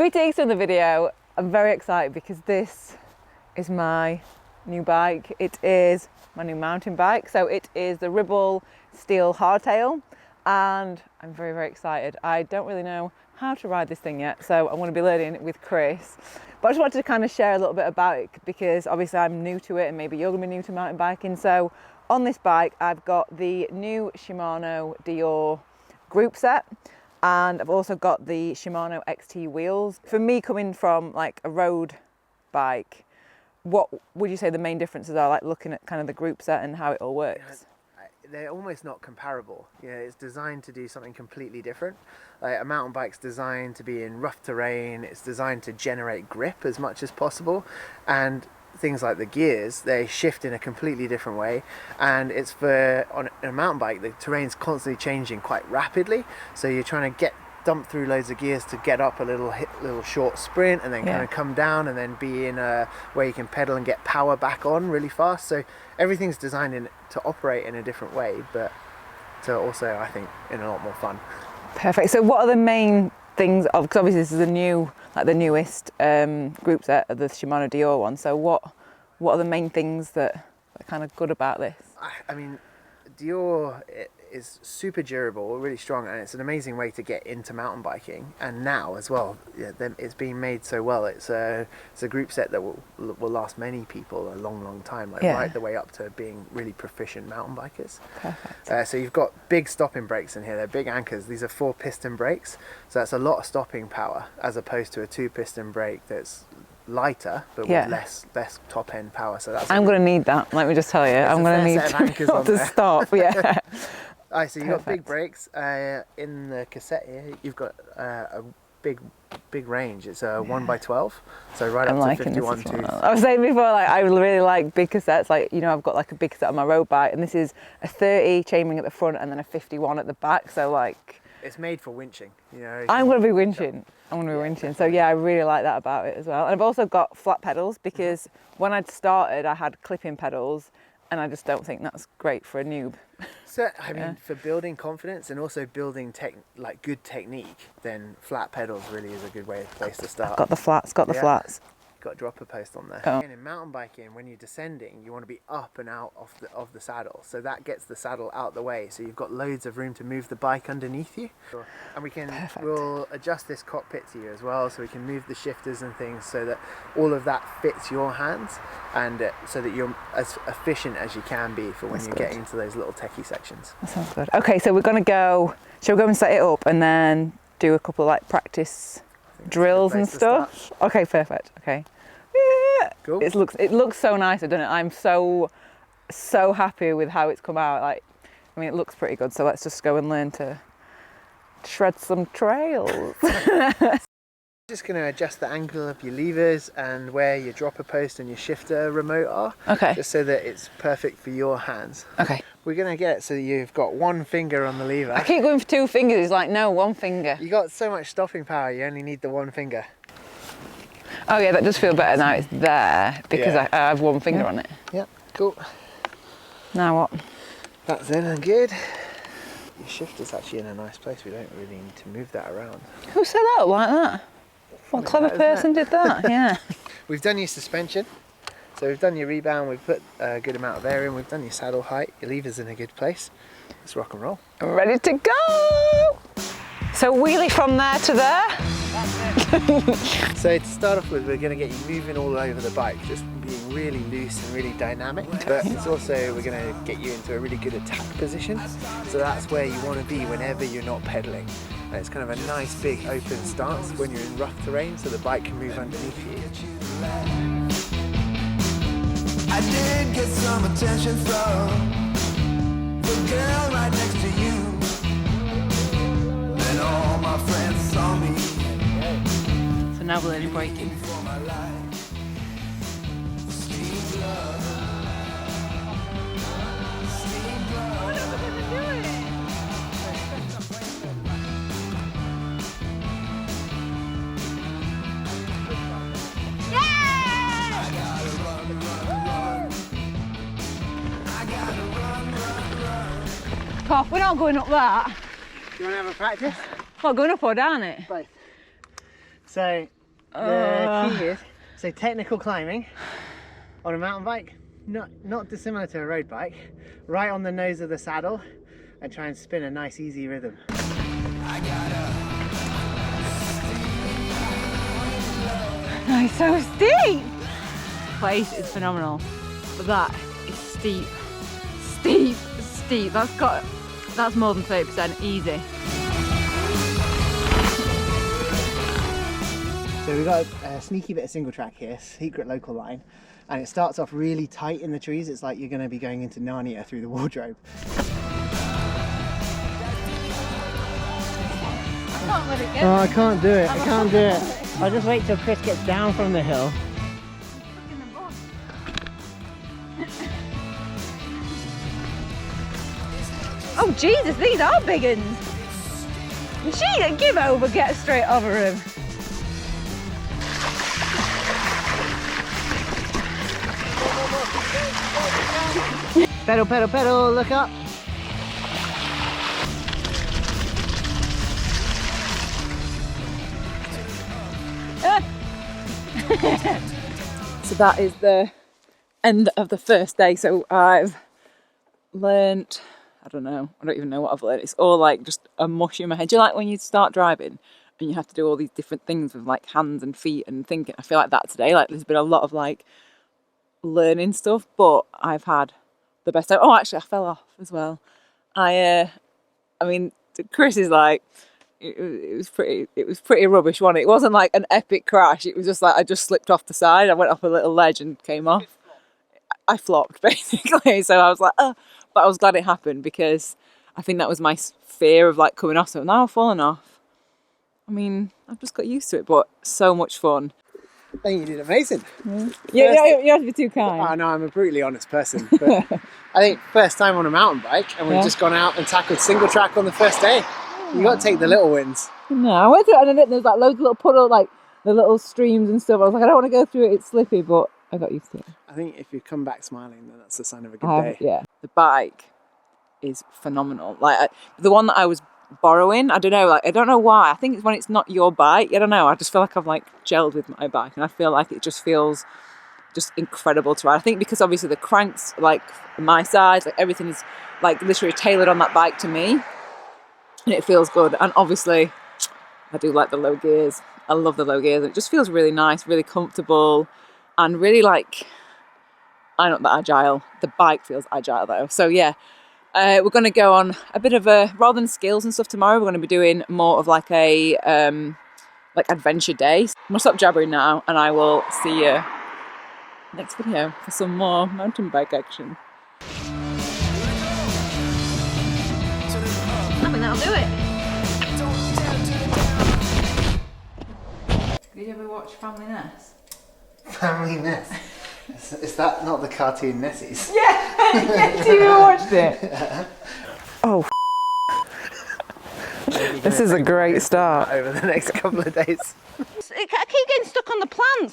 Greetings from the video. I'm very excited because this is my new bike. It is my new mountain bike. So it is the Ribble Steel Hardtail and I'm very, very excited. I don't really know how to ride this thing yet, so I'm going to be learning with Chris. But I just wanted to kind of share a little bit about it because obviously I'm new to it and maybe you're going to be new to mountain biking. So on this bike, I've got the new Shimano Deore group set. And I've also got the Shimano XT wheels. For me, coming from like a road bike, what would you say the main differences are, like looking at kind of the group set and how it all works? They're almost not comparable. It's designed to do something completely different. Like a mountain bike's designed to be in rough terrain, it's designed to generate grip as much as possible, and things like the gears, they shift in a completely different way, and it's for on a mountain bike the terrain's constantly changing quite rapidly, so you're trying to dump through loads of gears to get up a little short sprint and then kind of come down and then be in a where you can pedal and get power back on really fast. So everything's designed to operate in a different way, but to also, I think, in a lot more fun. Perfect. So what are the main things of, because obviously this is the newest group set of the Shimano Deore one, so what are the main things that are kind of good about this? I mean, Deore is super durable, really strong, and it's an amazing way to get into mountain biking. And now as well, it's being made so well. It's a group set that will last many people a long time, right the way up to being really proficient mountain bikers. Perfect. So you've got big stopping brakes in here. They're big anchors. These are 4-piston brakes, so that's a lot of stopping power as opposed to a 2-piston brake that's lighter but with less top end power. So I'm going to need that, let me just tell you. I'm going to need to stop. So you've got big brakes in the cassette here. You've got a big range. It's a 1x12, so right up to 51 tooth. I was saying before, like I really like big cassettes. Like, you know, I've got like a big cassette on my road bike, and this is a 30 chainring at the front and then a 51 at the back. So like, it's made for winching. I'm going to be winching. So yeah, I really like that about it as well. And I've also got flat pedals because when I'd started, I had clipping pedals, and I just don't think that's great for a noob. So I mean, for building confidence and also building good technique, then flat pedals really is a good place to start. Got the flats. Got a dropper post on there. Oh. And in mountain biking, when you're descending, you want to be up and out of the saddle, so that gets the saddle out the way, so you've got loads of room to move the bike underneath you. And we'll adjust this cockpit to you as well, so we can move the shifters and things so that all of that fits your hands, and so that you're as efficient as you can be for when you're getting into those little techie sections. That sounds good. Okay, so shall we go and set it up and then do a couple of like practice drills and stuff? Okay, perfect. Okay. Yeah. Cool. It looks so nice, doesn't it? I'm so happy with how it's come out. Like, I mean, it looks pretty good. So let's just go and learn to shred some trails. Just going to adjust the angle of your levers and where your dropper post and your shifter remote are. Okay. Just so that it's perfect for your hands. Okay. We're going to get it so that you've got one finger on the lever. I keep going for 2 fingers. It's like, no, 1 finger. You got so much stopping power, you only need the 1 finger. Oh yeah, that does feel better now it's there because I have 1 finger on it. Yeah, cool. Now what? That's in and good. Your shifter's actually in a nice place. We don't really need to move that around. Who set that up like that? What clever person did that? Yeah. We've done your suspension. So we've done your rebound, we've put a good amount of air in, we've done your saddle height, your lever's in a good place. Let's rock and roll. I'm ready to go! So wheelie from there to there? So to start off with, we're going to get you moving all over the bike, just being really loose and really dynamic. But it's also, we're going to get you into a really good attack position. So that's where you want to be whenever you're not pedaling. And it's kind of a nice big open stance when you're in rough terrain, so the bike can move underneath you. I did get some attention from the girl right next to you. And all my friends saw me. So now we're in braking. Off. We're not going up that. Do you want to have a practice? What, going up or down it? Both. So the key is, so technical climbing on a mountain bike, not dissimilar to a road bike, right on the nose of the saddle and try and spin a nice easy rhythm. It's so steep! Place is phenomenal, but that is steep, steep, steep. That's more than 30% easy. So we've got a sneaky bit of single track here, secret local line, and it starts off really tight in the trees. It's like you're going to be going into Narnia through the wardrobe. I can't let it go. Oh, I can't do it, I can't do it. I'll just wait till Chris gets down from the hill. Oh Jesus, these are big uns. She give over, get straight over him. Pedal, pedal, pedal, look up. So that is the end of the first day. So I've learnt, I don't even know what I've learnt. It's all like just a mush in my head. Do you like when you start driving and you have to do all these different things with like hands and feet and thinking? I feel like that today. Like there's been a lot of like learning stuff, but I've had the best time. Oh, actually, I fell off as well. I mean, Chris is like, it was pretty rubbish, wasn't it? It wasn't like an epic crash. It was just like I just slipped off the side. I went off a little ledge and came off. I flopped basically. So I was like, oh, but I was glad it happened because I think that was my fear of like coming off. So now I've fallen off. I mean, I've just got used to it, but so much fun. I think you did amazing. Yeah, you have to be too kind. I know, I'm a brutally honest person, but I think first time on a mountain bike, and we've just gone out and tackled single track on the first day. You got to take the little wins. No, I went through it and then there's like loads of little puddles, like the little streams and stuff. I was like, I don't want to go through it, it's slippy, but I got used to it. I think if you come back smiling, then that's the sign of a good day. Yeah, the bike is phenomenal. Like the one that I was borrowing, I don't know, like I don't know why. I think it's when it's not your bike. I don't know. I just feel like I've like gelled with my bike, and I feel like it just feels just incredible to ride. I think because obviously the cranks like my size, like everything is like literally tailored on that bike to me. And it feels good, and obviously I do like the low gears. I love the low gears. It just feels really nice, really comfortable, and really like, I'm not that agile. The bike feels agile though. So yeah, we're going to go on a bit of a, rather than skills and stuff tomorrow, we're going to be doing more of like a like adventure day. I'm going to stop jabbering now, and I will see you next video for some more mountain bike action. That'll do it. Did you ever watch Family Ness? Family Ness? Is that not the cartoon Nessies? Yeah! Yes, you watched it? Yeah. Oh, this is a great start. Over the next couple of days. I keep getting stuck on the plants.